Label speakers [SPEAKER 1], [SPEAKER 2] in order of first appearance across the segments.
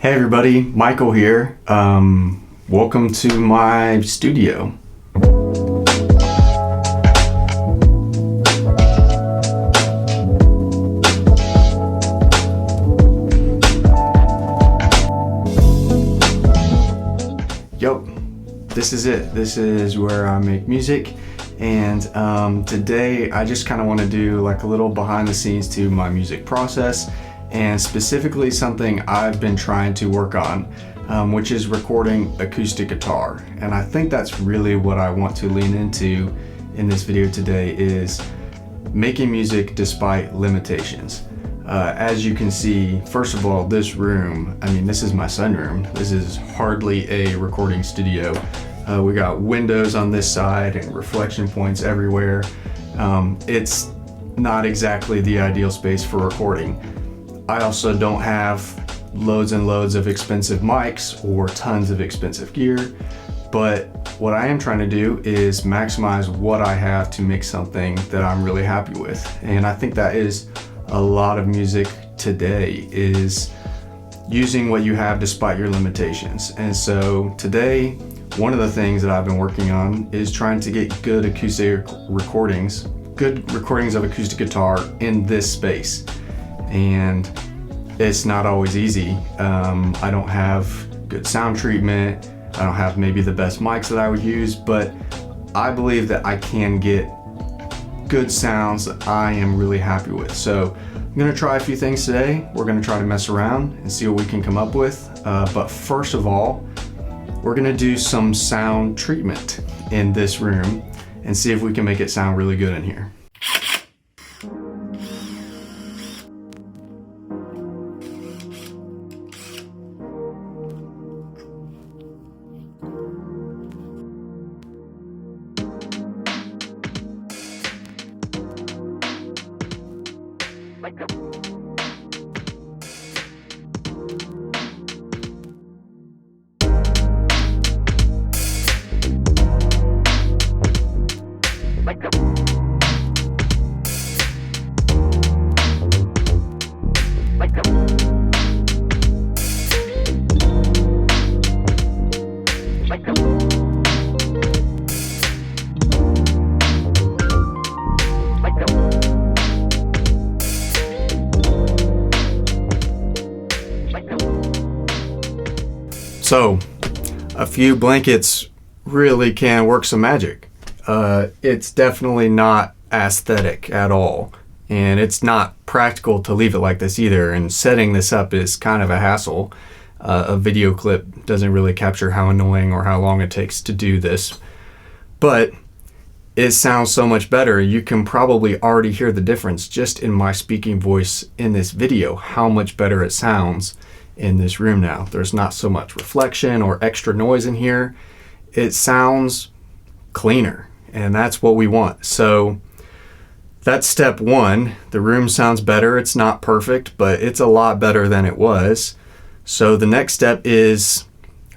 [SPEAKER 1] Hey everybody, Michael here. Welcome to my studio. Yo, this is it. This is where I make music. And today I just kind of want to do like a little behind the scenes to my music process, and specifically something I've been trying to work on, which is recording acoustic guitar. And I think that's really what I want to lean into in this video today, is making music despite limitations. As you can see, first of all, this room, I mean, this is my sunroom. This is hardly a recording studio. We got windows on this side and reflection points everywhere. It's not exactly the ideal space for recording. I also don't have loads and loads of expensive mics or tons of expensive gear, but what I am trying to do is maximize what I have to make something that I'm really happy with. And I think that is a lot of music today, is using what you have despite your limitations. And so today, one of the things that I've been working on is trying to get good acoustic recordings, good recordings of acoustic guitar in this space. And it's not always easy. I don't have good sound treatment. I don't have maybe the best mics that I would use, but I believe that I can get good sounds that I am really happy with. So I'm gonna try a few things today. We're gonna try to mess around and see what we can come up with. But first of all, we're gonna do some sound treatment in this room and see if we can make it sound really good in here. So, a few blankets really can work some magic. It's definitely not aesthetic at all, and it's not practical to leave it like this either, and setting this up is kind of a hassle. A video clip doesn't really capture how annoying or how long it takes to do this, but it sounds so much better. You can probably already hear the difference just in my speaking voice in this video, how much better it sounds in this room now. There's not so much reflection or extra noise in here. It sounds cleaner, and that's what we want. So that's step one. The room sounds better. It's not perfect, but it's a lot better than it was. So the next step is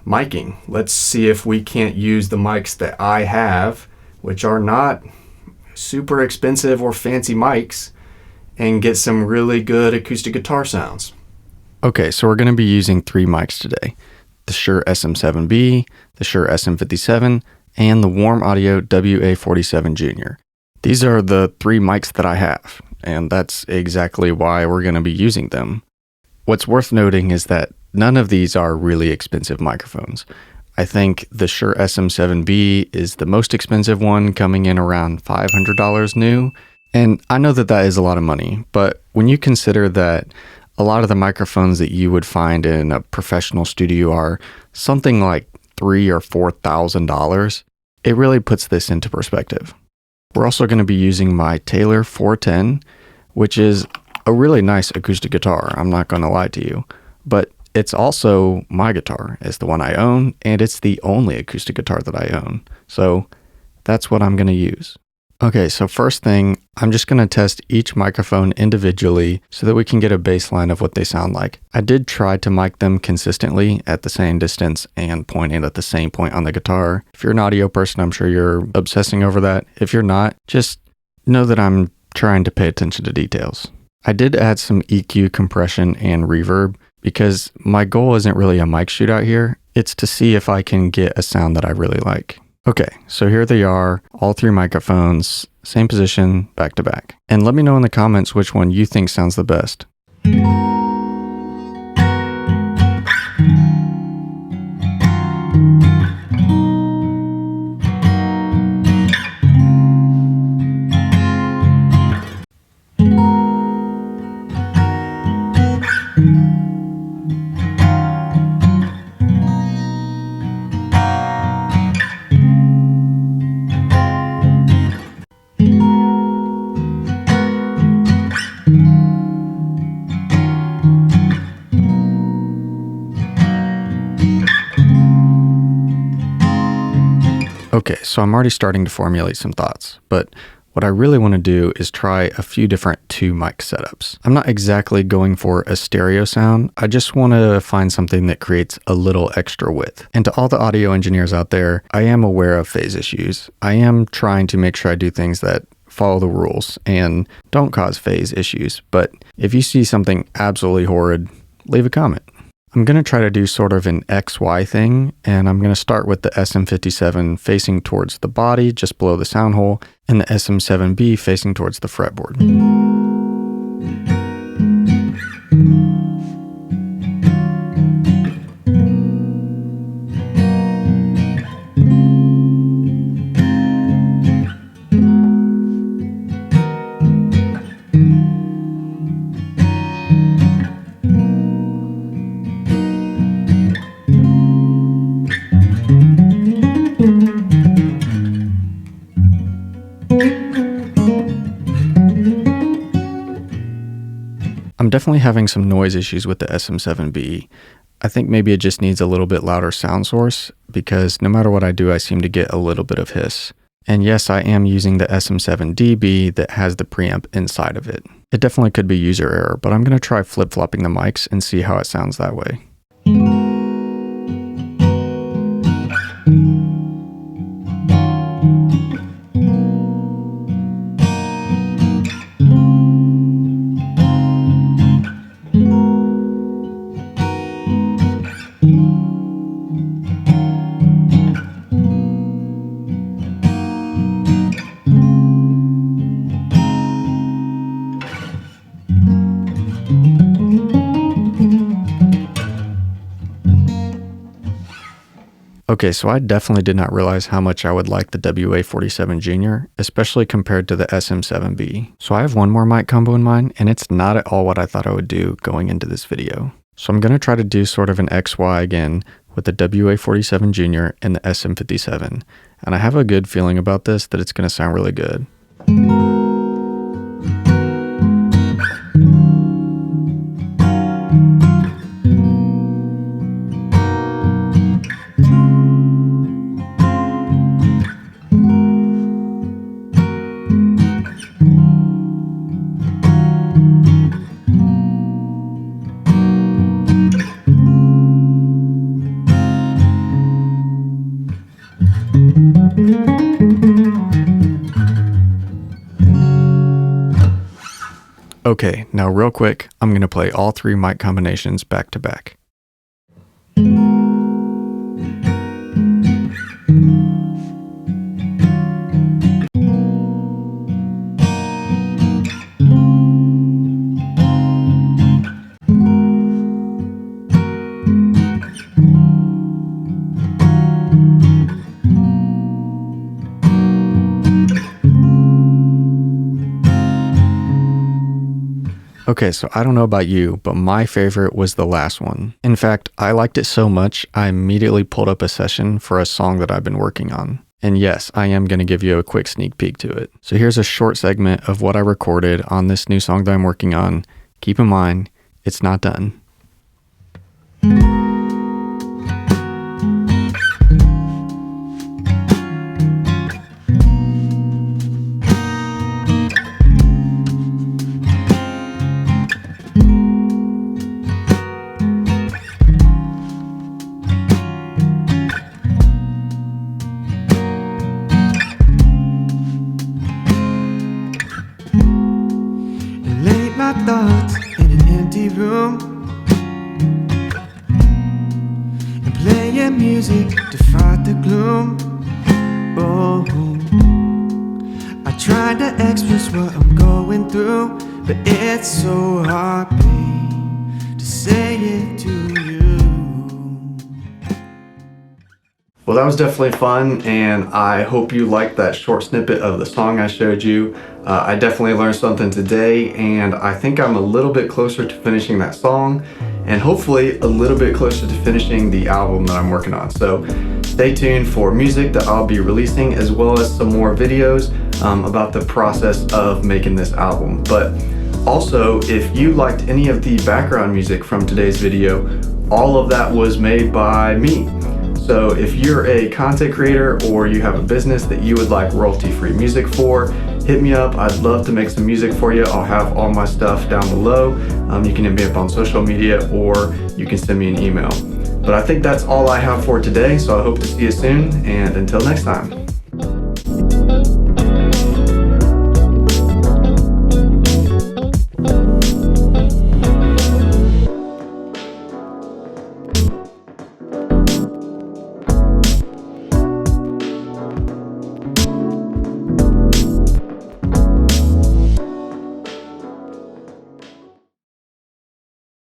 [SPEAKER 1] miking. Let's see if we can't use the mics that I have, which are not super expensive or fancy mics, and get some really good acoustic guitar sounds. Okay, so we're going to be using three mics today: the Shure SM7b, the Shure SM57, and the Warm Audio WA47jr. These are the three mics that I have, and that's exactly why we're going to be using them. What's worth noting is that none of these are really expensive microphones. I think the Shure SM7b is the most expensive one, coming in around $500 new. And I know that that is a lot of money, but when you consider that a lot of the microphones that you would find in a professional studio are something like $3,000 or $4,000, it really puts this into perspective. We're also going to be using my Taylor 410, which is a really nice acoustic guitar, I'm not going to lie to you, but it's also my guitar. It's the one I own, and it's the only acoustic guitar that I own. So that's what I'm going to use. Okay, so first thing, I'm just going to test each microphone individually so that we can get a baseline of what they sound like. I did try to mic them consistently at the same distance and pointing at the same point on the guitar. If you're an audio person, I'm sure you're obsessing over that. If you're not, just know that I'm trying to pay attention to details. I did add some EQ, compression, and reverb. because my goal isn't really a mic shootout here. It's to see if I can get a sound that I really like. Okay, so here they are, all three microphones, same position, back to back. And let me know in the comments which one you think sounds the best. Okay, so I'm already starting to formulate some thoughts, but what I really want to do is try a few different two mic setups. I'm not exactly going for a stereo sound. I just want to find something that creates a little extra width. And to all the audio engineers out there, I am aware of phase issues. I am trying to make sure I do things that follow the rules and don't cause phase issues. But if you see something absolutely horrid, leave a comment. I'm going to try to do sort of an XY thing, and I'm going to start with the SM57 facing towards the body, just below the sound hole, and the SM7b facing towards the fretboard. I'm definitely having some noise issues with the SM7B. I think maybe it just needs a little bit louder sound source, because no matter what I do, I seem to get a little bit of hiss. And yes, I am using the SM7DB that has the preamp inside of it. It definitely could be user error, but I'm going to try flip-flopping the mics and see how it sounds that way. Okay, so I definitely did not realize how much I would like the WA47jr, especially compared to the SM7b. So I have one more mic combo in mind, and it's not at all what I thought I would do going into this video. So I'm going to try to do sort of an XY again with the WA47jr and the SM57. And I have a good feeling about this, that it's going to sound really good. Okay, now real quick, I'm going to play all three mic combinations back to back. Okay, so I don't know about you, but my favorite was the last one. In fact, I liked it so much, I immediately pulled up a session for a song that I've been working on. And yes, I am going to give you a quick sneak peek to it. So here's a short segment of what I recorded on this new song that I'm working on. Keep in mind, it's not done.
[SPEAKER 2] Thoughts in an empty room, Playing music to fight the gloom. Oh, I tried to express what I'm going through, but it's so hard, babe, to say it to you.
[SPEAKER 1] Well, that was definitely fun, and I hope you liked that short snippet of the song I showed you. I definitely learned something today, and I think I'm a little bit closer to finishing that song, and hopefully a little bit closer to finishing the album that I'm working on. So stay tuned for music that I'll be releasing, as well as some more videos about the process of making this album. But also, if you liked any of the background music from today's video, all of that was made by me. So if you're a content creator or you have a business that you would like royalty-free music for, hit me up. I'd love to make some music for you. I'll have all my stuff down below. You can hit me up on social media, or you can send me an email. But I think that's all I have for today, so I hope to see you soon, and until next time.